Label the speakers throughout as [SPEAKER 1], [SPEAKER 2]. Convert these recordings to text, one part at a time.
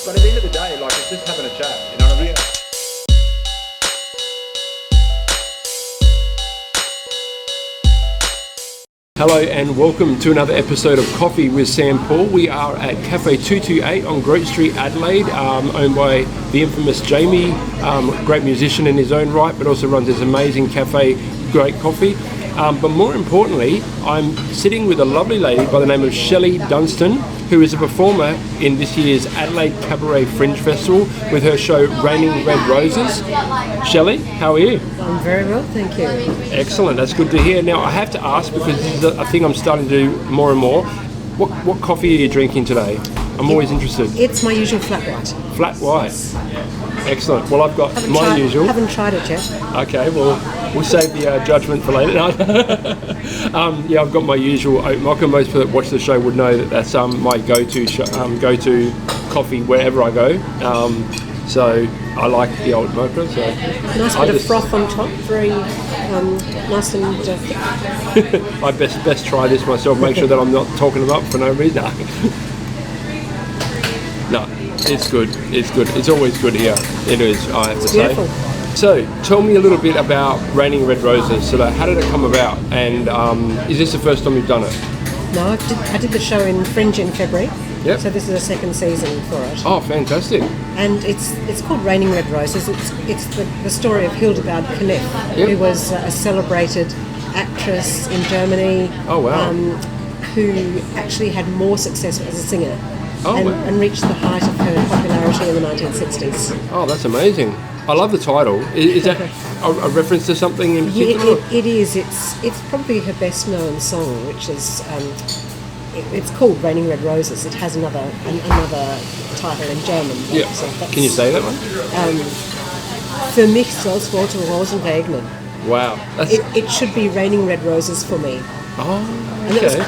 [SPEAKER 1] But at the end of the day, like, it's just having a chat, you know what I mean? Hello and welcome to another episode of Coffee with SamPaul. We are at Cafe 228 on Grote St, Adelaide, owned by the infamous Jamie, great musician in his own right, but also runs this amazing cafe, great coffee. But more importantly, I'm sitting with a lovely lady by the name of Shelley Dunstan, who is a performer in this year's Adelaide Cabaret Fringe Festival with her show Raining Red Roses. Shelley, how are you?
[SPEAKER 2] I'm very well, thank you.
[SPEAKER 1] Excellent, that's good to hear. Now I have to ask, because this is a thing I'm starting to do more and more, what coffee are you drinking today? I'm always interested.
[SPEAKER 2] It's my usual flat white.
[SPEAKER 1] Flat white. Excellent. Well, I've got my usual.
[SPEAKER 2] Haven't tried it yet.
[SPEAKER 1] Okay, well, we'll save the judgment for later. Yeah, I've got my usual oat mocha. Most people that watch the show would know that that's my go-to coffee wherever I go. So I like the oat mocha. So
[SPEAKER 2] nice bit of froth on top, very nice and thick.
[SPEAKER 1] I best try this myself. Make sure that I'm not talking them up for no reason. No, it's good. It's good. It's always good here. It is, I have to say.
[SPEAKER 2] Beautiful.
[SPEAKER 1] So, tell me a little bit about Raining Red Roses. So, how did it come about? And is this the first time you've done it?
[SPEAKER 2] No, I did the show in Fringe in February.
[SPEAKER 1] Yep.
[SPEAKER 2] So this is the second season for it.
[SPEAKER 1] Oh, fantastic.
[SPEAKER 2] And it's called Raining Red Roses. It's the story of Hildegard Knef,
[SPEAKER 1] Yep.
[SPEAKER 2] who was a celebrated actress in Germany.
[SPEAKER 1] Oh, wow.
[SPEAKER 2] Who actually had more success as a singer.
[SPEAKER 1] Oh, wow.
[SPEAKER 2] And reached the height of her popularity in the 1960s.
[SPEAKER 1] Oh, that's amazing. I love the title. Is that a reference to something in particular?
[SPEAKER 2] Yeah, it is. It's probably her best known song, which is it's called Raining Red Roses. It has another title in German.
[SPEAKER 1] Yeah.
[SPEAKER 2] So
[SPEAKER 1] Can you say that one?
[SPEAKER 2] Für mich soll's rote Rosen regnen.
[SPEAKER 1] Wow.
[SPEAKER 2] It should be raining red roses for me.
[SPEAKER 1] Oh,
[SPEAKER 2] And
[SPEAKER 1] okay.
[SPEAKER 2] that was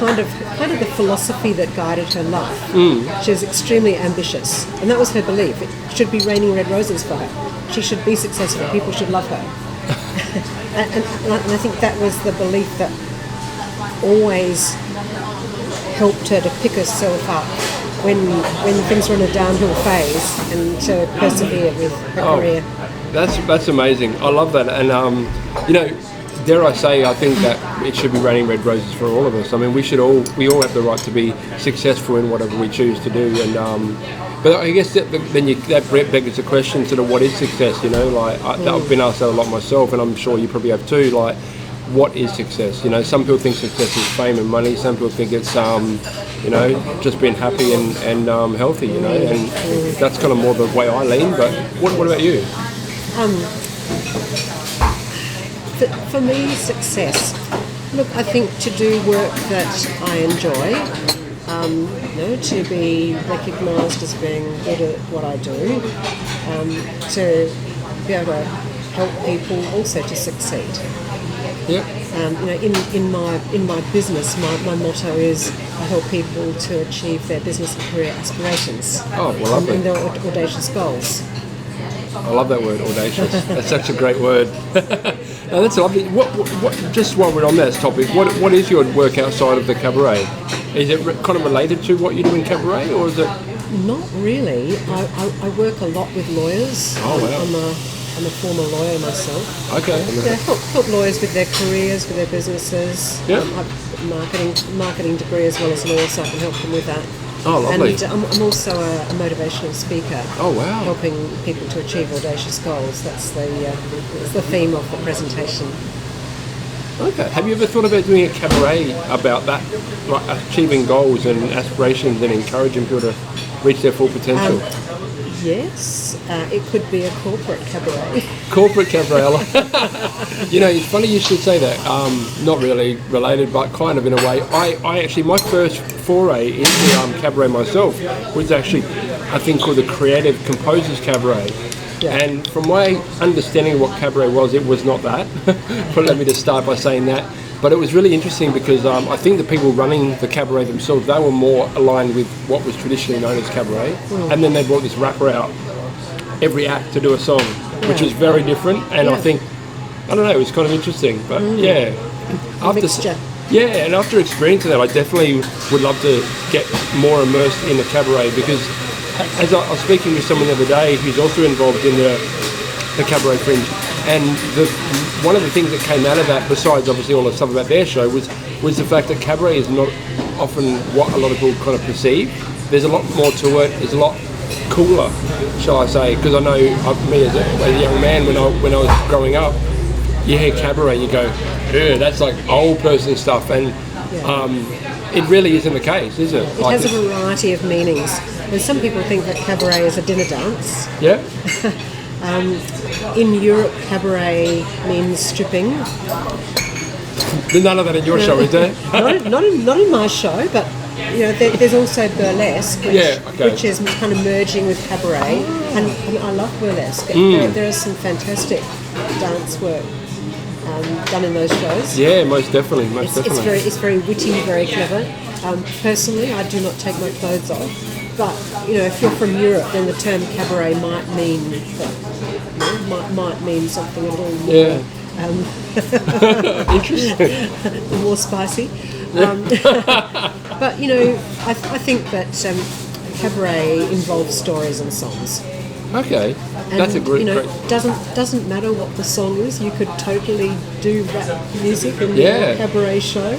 [SPEAKER 2] kind of the philosophy that guided her life. She was extremely ambitious, and that was her belief. It should be raining red roses for her. She should be successful. People should love her. and I think that was the belief that always helped her to pick herself up when things were in a downhill phase, and to persevere with her career.
[SPEAKER 1] That's amazing. I love that. And dare I say, I think that it should be raining red roses for all of us. I mean, we all have the right to be successful in whatever we choose to do. And but I guess that begs the question: sort of, what is success? You know, like I've been asked that a lot myself, and I'm sure you probably have too. Like, what is success? You know, some people think success is fame and money. Some people think it's just being happy and healthy. You know, and that's kind of more the way I lean. But what about you?
[SPEAKER 2] For me, success. Look, I think to do work that I enjoy, to be recognised as being good at what I do, to be able to help people also to succeed.
[SPEAKER 1] Yeah.
[SPEAKER 2] In my business, my motto is I help people to achieve their business and career aspirations.
[SPEAKER 1] Oh, well, lovely.
[SPEAKER 2] And their audacious goals.
[SPEAKER 1] I love that word, audacious. That's such a great word. No, that's lovely. What? Just while we're on that topic, what is your work outside of the cabaret? Is it kind of related to what you do in cabaret, or is it?
[SPEAKER 2] Not really. I work a lot with lawyers.
[SPEAKER 1] Oh, wow.
[SPEAKER 2] I'm a former lawyer myself.
[SPEAKER 1] Okay.
[SPEAKER 2] Yeah, help lawyers with their careers, with their businesses.
[SPEAKER 1] Yeah.
[SPEAKER 2] I've got a marketing degree as well as law, so I can help them with that.
[SPEAKER 1] Oh, lovely.
[SPEAKER 2] And I'm also a motivational speaker.
[SPEAKER 1] Oh, wow.
[SPEAKER 2] Helping people to achieve audacious goals. That's the theme of the presentation.
[SPEAKER 1] Okay. Have you ever thought about doing a cabaret about that, like achieving goals and aspirations and encouraging people to reach their full potential?
[SPEAKER 2] Yes, it could be a corporate cabaret.
[SPEAKER 1] Corporate cabaret. It's funny you should say that. Not really related, but kind of in a way. I actually, my first foray into cabaret myself was actually a thing called the Creative Composers Cabaret. Yeah. And from my understanding of what cabaret was, it was not that. But let me just start by saying that. But it was really interesting because I think the people running the cabaret themselves, they were more aligned with what was traditionally known as cabaret. And then they brought this rapper out every act to do a song, which was very different. And I think, I don't know, it was kind of interesting. But and after experiencing that, I definitely would love to get more immersed in the cabaret, because as I was speaking with someone the other day who's also involved in the Cabaret Fringe, and one of the things that came out of that, besides obviously all the stuff about their show, was the fact that cabaret is not often what a lot of people kind of perceive. There's a lot more to it. It's a lot cooler, shall I say? Because I know me as a young man, when I was growing up, you hear cabaret, you go, yeah, that's like old person stuff, and it really isn't the case, is it?
[SPEAKER 2] It has a variety of meanings. And some people think that cabaret is a dinner dance.
[SPEAKER 1] Yeah.
[SPEAKER 2] In Europe, cabaret means stripping.
[SPEAKER 1] There's none of that in your show, is there?
[SPEAKER 2] not in my show, but there's also burlesque, which is kind of merging with cabaret, and I love burlesque. There is some fantastic dance work done in those shows.
[SPEAKER 1] Yeah, most definitely.
[SPEAKER 2] It's very witty, very clever. Personally, I do not take my clothes off. But if you're from Europe, then the term cabaret might mean something a little more
[SPEAKER 1] interesting,
[SPEAKER 2] more spicy. But I think that cabaret involves stories and songs.
[SPEAKER 1] Okay,
[SPEAKER 2] and,
[SPEAKER 1] that's a great.
[SPEAKER 2] Doesn't matter what the song is. You could totally do rap music in your cabaret show,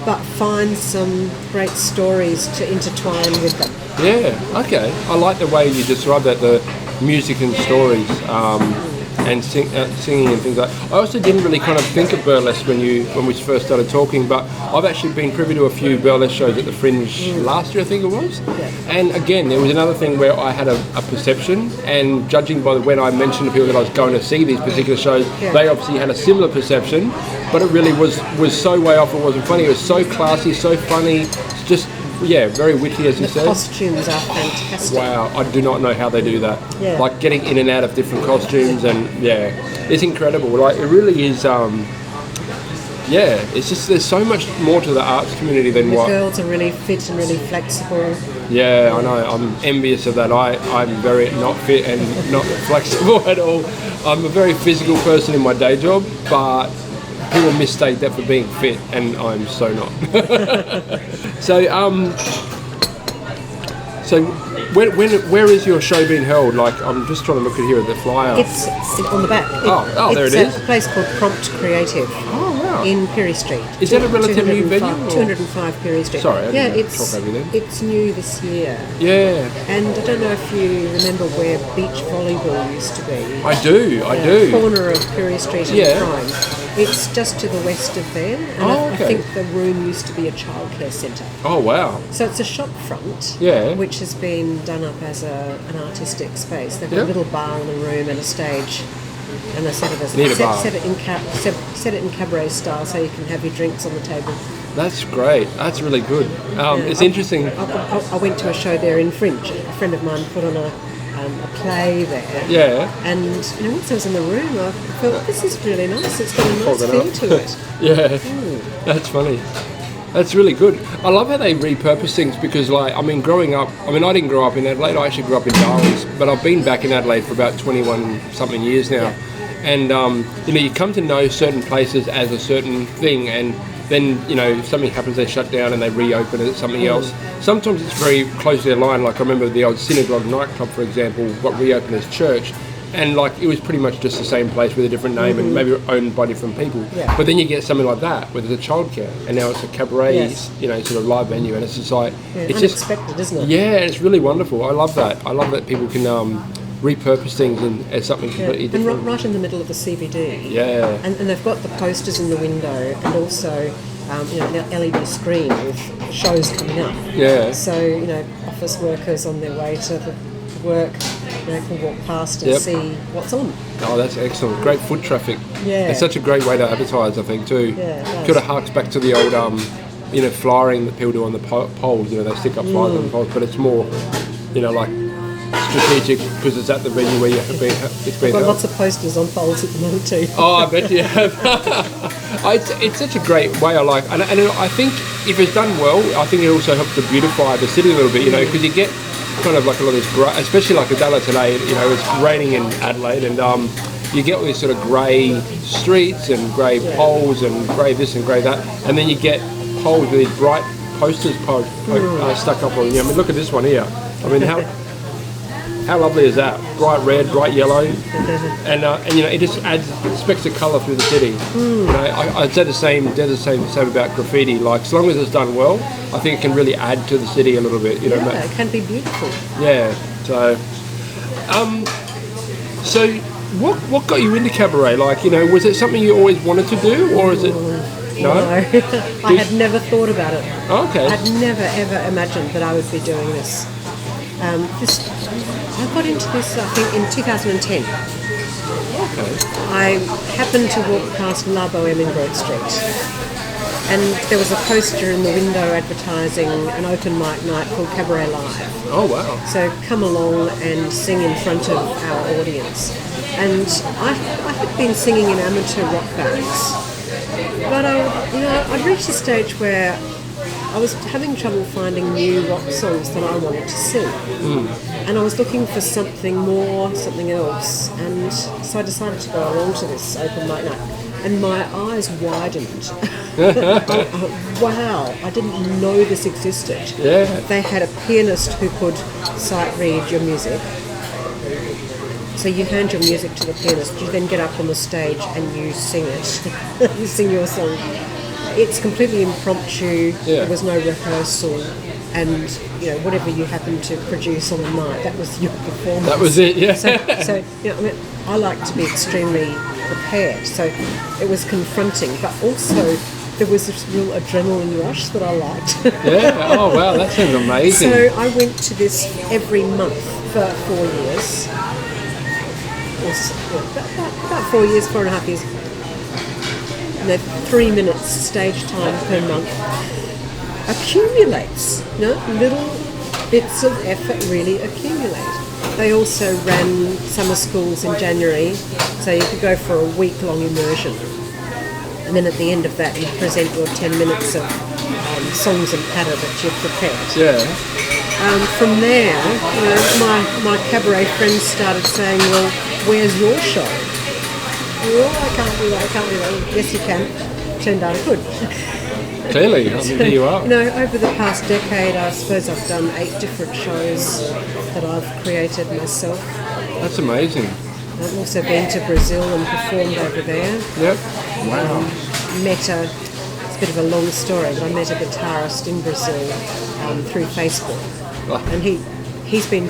[SPEAKER 2] but find some great stories to intertwine with them. Yeah,
[SPEAKER 1] okay. I like the way you describe that, the music and stories, and singing and things like that. I also didn't really kind of think of burlesque when we first started talking, but I've actually been privy to a few burlesque shows at the Fringe last year, I think it was. Yeah. And again, there was another thing where I had a perception, and judging by when I mentioned to people that I was going to see these particular shows, they obviously had a similar perception, but it really was so way off it wasn't funny. It was so classy, so funny, just very witty, as you said.
[SPEAKER 2] The costumes are fantastic.
[SPEAKER 1] Wow, I do not know how they do that.
[SPEAKER 2] Yeah.
[SPEAKER 1] Like getting in and out of different costumes, and it's incredible. Like it really is. It's just there's so much more to the arts community than
[SPEAKER 2] the
[SPEAKER 1] what.
[SPEAKER 2] The girls are really fit and really flexible.
[SPEAKER 1] Yeah, I know. I'm envious of that. I'm very not fit and not flexible at all. I'm a very physical person in my day job, but people mistake that for being fit, and I'm so not. So where is your show being held? Like, I'm just trying to look at here at the flyer.
[SPEAKER 2] It's on the back.
[SPEAKER 1] There it is.
[SPEAKER 2] It's a place called Prompt Creative.
[SPEAKER 1] Oh, wow.
[SPEAKER 2] In Perry Street.
[SPEAKER 1] Is that a relatively new venue?
[SPEAKER 2] 205 Perry Street.
[SPEAKER 1] Sorry, I didn't talk over there.
[SPEAKER 2] It's new this year.
[SPEAKER 1] Yeah.
[SPEAKER 2] And I don't know if you remember where beach volleyball used to be.
[SPEAKER 1] I do.
[SPEAKER 2] Corner of Perry Street and Prime. It's just to the west of there, and I think the room used to be a childcare centre.
[SPEAKER 1] Oh, wow.
[SPEAKER 2] So it's a shop front, which has been done up as an artistic space. They've got a little bar in the room and a stage, and they set it in cabaret style so you can have your drinks on the table.
[SPEAKER 1] That's great. That's really good. It's interesting.
[SPEAKER 2] I went to a show there in Fringe. A friend of mine put on a play there.
[SPEAKER 1] Yeah.
[SPEAKER 2] And once I was in the room, I thought, this is really nice. It's got a nice feel to it.
[SPEAKER 1] That's funny. That's really good. I love how they repurpose things because, growing up, I didn't grow up in Adelaide. I actually grew up in Darwin's, but I've been back in Adelaide for about 21-something years now. Yeah. And, you come to know certain places as a certain thing, and then, if something happens, they shut down and they reopen it as something else. Sometimes it's very closely aligned. Like I remember the old Synagogue nightclub, for example, got reopened as church. And it was pretty much just the same place with a different name and maybe owned by different people. Yeah. But then you get something like that, where there's a childcare, and now it's a cabaret, sort of live venue, and it's just like... it's
[SPEAKER 2] unexpected, isn't it?
[SPEAKER 1] Yeah, it's really wonderful. I love that. I love that people can repurpose things as something completely different.
[SPEAKER 2] And right in the middle of the CBD.
[SPEAKER 1] Yeah.
[SPEAKER 2] And they've got the posters in the window, and also the LED screen with shows coming up.
[SPEAKER 1] Yeah.
[SPEAKER 2] So, office workers on their way to the work, can walk past and see what's on.
[SPEAKER 1] Oh, that's excellent. Great foot traffic.
[SPEAKER 2] Yeah.
[SPEAKER 1] It's such a great way to advertise, I think, too.
[SPEAKER 2] Yeah, it does.
[SPEAKER 1] Sort of harks back to the old, flyering that people do on the poles. They stick up flyers on the poles, but it's more, like strategic because it's at the venue where it's been
[SPEAKER 2] I've got lots of posters on poles at the moment too.
[SPEAKER 1] Oh, I bet you have. It's such a great way. And I think if it's done well, I think it also helps to beautify the city a little bit. Because you get kind of like a lot of this grey, especially like Adelaide today. It's raining in Adelaide, and you get all these sort of grey streets and grey poles and grey this and grey that, and then you get poles with these bright posters stuck up on. Look at this one here. How lovely is that? Bright red, bright yellow, and you know, it just adds specks of colour through the city. You know, I'd say the same about graffiti. Like, as long as it's done well, I think it can really add to the city a little bit. You know,
[SPEAKER 2] it can be beautiful.
[SPEAKER 1] Yeah. So, so what got you into cabaret? Like, you know, was it something you always wanted to do, or is it? No,
[SPEAKER 2] I had never thought about it.
[SPEAKER 1] Oh, okay.
[SPEAKER 2] I'd never ever imagined that I would be doing this. I got into this, I think, in 2010.
[SPEAKER 1] Okay.
[SPEAKER 2] I happened to walk past La Boheme in Grote Street, and there was a poster in the window advertising an open mic night called Cabaret Live.
[SPEAKER 1] Oh, wow.
[SPEAKER 2] So come along and sing in front of our audience. And I had been singing in amateur rock bands, but I'd reached a stage where I was having trouble finding new rock songs that I wanted to sing. And I was looking for something more, something else. And so I decided to go along to this open mic night. And my eyes widened. Wow, I didn't know this existed.
[SPEAKER 1] Yeah.
[SPEAKER 2] They had a pianist who could sight read your music. So you hand your music to the pianist, you then get up on the stage and you sing it. You sing your song. It's completely impromptu.
[SPEAKER 1] Yeah.
[SPEAKER 2] There was no rehearsal, and you know, whatever you happened to produce on the night, that was your performance.
[SPEAKER 1] That was it. Yeah.
[SPEAKER 2] So you know, I mean, I like to be extremely prepared. So it was confronting, but also there was this real adrenaline rush that I liked.
[SPEAKER 1] Yeah. Oh wow, that sounds amazing.
[SPEAKER 2] So I went to this every month for 4 years. About 4 years, 4.5 years. 3 minutes stage time per month accumulates. Little bits of effort really accumulate. They also ran summer schools in January, so you could go for a week-long immersion. And then at the end of that, you present your 10 minutes of songs and patter that you've prepared.
[SPEAKER 1] Yeah.
[SPEAKER 2] From there, my cabaret friends started saying, well, where's your show? Oh, I can't do that. Yes, you can. Turned out I could.
[SPEAKER 1] Clearly, I mean, here you are.
[SPEAKER 2] You know, over the past decade, I suppose I've done 8 different shows that I've created myself.
[SPEAKER 1] That's amazing.
[SPEAKER 2] I've also been to Brazil and performed over there.
[SPEAKER 1] Yep. Wow.
[SPEAKER 2] It's a bit of a long story, but I met a guitarist in Brazil through Facebook.
[SPEAKER 1] Oh.
[SPEAKER 2] And he's been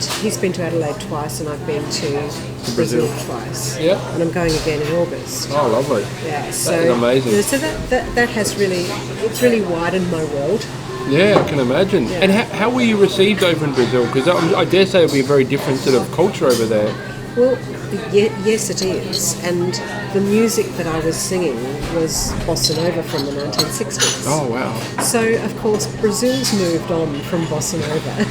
[SPEAKER 2] to Adelaide twice, and I've been to Brazil twice.
[SPEAKER 1] Yep.
[SPEAKER 2] And I'm going again in August.
[SPEAKER 1] Oh, lovely.
[SPEAKER 2] Yeah, so
[SPEAKER 1] that is amazing.
[SPEAKER 2] You know, so that has really widened my world.
[SPEAKER 1] Yeah, I can imagine.
[SPEAKER 2] Yeah.
[SPEAKER 1] And how were you received over in Brazil? Because I dare say it'll be a very different sort of culture over there.
[SPEAKER 2] Well, yes, it is. And the music that I was singing was bossa nova from the 1960s.
[SPEAKER 1] Oh, wow.
[SPEAKER 2] So, of course, Brazil's moved on from bossa nova.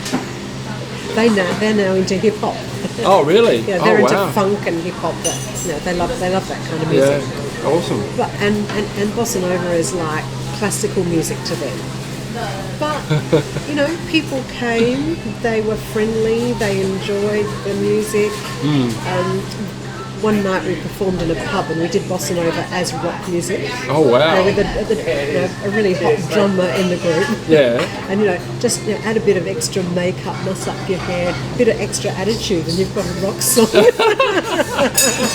[SPEAKER 2] They're now into hip hop.
[SPEAKER 1] Oh, really?
[SPEAKER 2] Yeah, they're into
[SPEAKER 1] wow.
[SPEAKER 2] funk and hip hop. They love that kind of music.
[SPEAKER 1] Yeah, awesome.
[SPEAKER 2] But and bossa nova is like classical music to them. But you know, people came. They were friendly. They enjoyed the music. One night we performed in a pub and we did bossa nova as rock music.
[SPEAKER 1] Oh, wow.
[SPEAKER 2] With a really hot drummer in the group.
[SPEAKER 1] Yeah.
[SPEAKER 2] And just add a bit of extra makeup, muss up your hair, a bit of extra attitude, and you've got a rock song.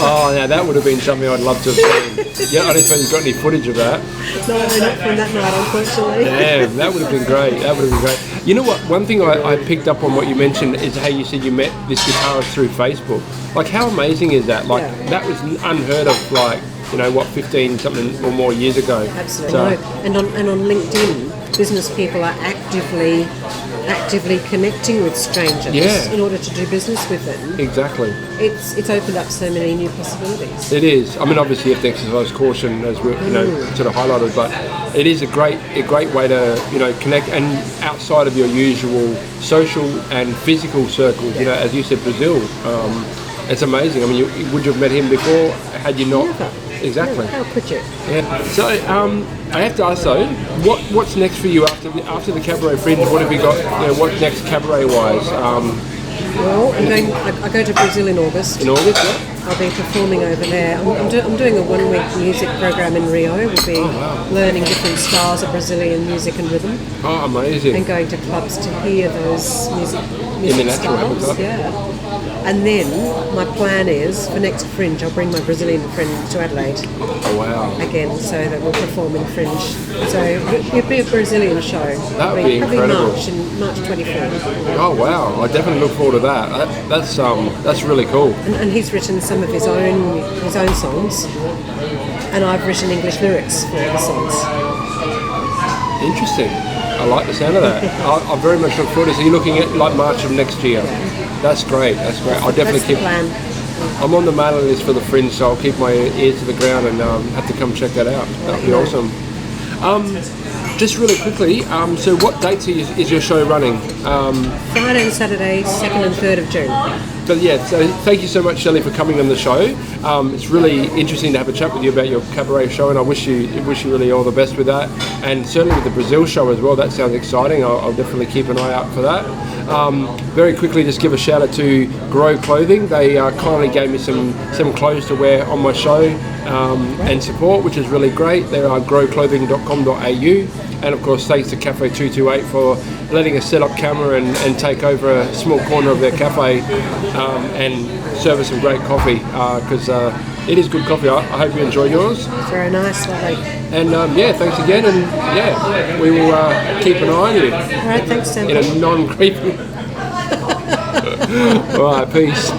[SPEAKER 1] Oh, now that would have been something I'd love to have seen. Yeah, I don't suppose you've got any footage of that.
[SPEAKER 2] No, not from that night, unfortunately.
[SPEAKER 1] Yeah, that would have been great. You know what? One thing I picked up on what you mentioned is how you said you met this guitarist through Facebook. Like, how amazing is that? Like, that was unheard of, like, 15 something or more years ago.
[SPEAKER 2] Absolutely. So, and on LinkedIn, business people are actively connecting with strangers in order to do business with them.
[SPEAKER 1] Exactly.
[SPEAKER 2] It's opened up so many new possibilities.
[SPEAKER 1] It is. I mean, obviously you have to exercise caution, as we sort of highlighted, but it is a great way to connect, and outside of your usual social and physical circles. As you said, Brazil. It's amazing. I mean, would you have met him before had you not?
[SPEAKER 2] Never.
[SPEAKER 1] Exactly.
[SPEAKER 2] How could you?
[SPEAKER 1] Yeah. So I have to ask though, what's next for you after the Cabaret Fringe? What have you got? What's next cabaret wise?
[SPEAKER 2] Well, I go to Brazil in August.
[SPEAKER 1] In August, yeah.
[SPEAKER 2] I'll be performing over there. I'm doing a 1-week music program in Rio. We'll be learning different styles of Brazilian music and rhythm.
[SPEAKER 1] Oh, amazing!
[SPEAKER 2] And going to clubs to hear those music
[SPEAKER 1] in the natural
[SPEAKER 2] styles.
[SPEAKER 1] habitat.
[SPEAKER 2] Yeah. And then my plan is for next Fringe, I'll bring my Brazilian friend to Adelaide
[SPEAKER 1] Oh, wow.
[SPEAKER 2] again, so that we'll perform in Fringe. So it'll be a Brazilian show.
[SPEAKER 1] That would be incredible.
[SPEAKER 2] Probably March 24th.
[SPEAKER 1] Oh, wow. I definitely look forward to that. That's really cool.
[SPEAKER 2] And he's written some of his own songs, and I've written English lyrics for the songs.
[SPEAKER 1] Interesting. I like the sound of that. I very much look forward to it. So you're looking at like March of next year. That's great. I'll definitely
[SPEAKER 2] That's the plan.
[SPEAKER 1] I'm on the mailing list for the Fringe, so I'll keep my ears to the ground and have to come check that out. That'll be awesome. Just really quickly, so what dates is your show running?
[SPEAKER 2] Friday and Saturday, 2nd and 3rd of June.
[SPEAKER 1] So thank you so much, Shelley, for coming on the show. It's really interesting to have a chat with you about your cabaret show, and I wish you really all the best with that. And certainly with the Brazil show as well, that sounds exciting. I'll definitely keep an eye out for that. Very quickly, just give a shout out to Grow Clothing. They kindly gave me some clothes to wear on my show and support, which is really great. They're growclothing.com.au. And of course, thanks to Cafe 228 for letting us set up camera and take over a small corner of their cafe and serve us some great coffee, because it is good coffee. I hope you enjoy yours.
[SPEAKER 2] Very nice, lovely.
[SPEAKER 1] And thanks again. And we will keep an eye on you.
[SPEAKER 2] All right, thanks, Sam.
[SPEAKER 1] In a non-creepy. All right, peace.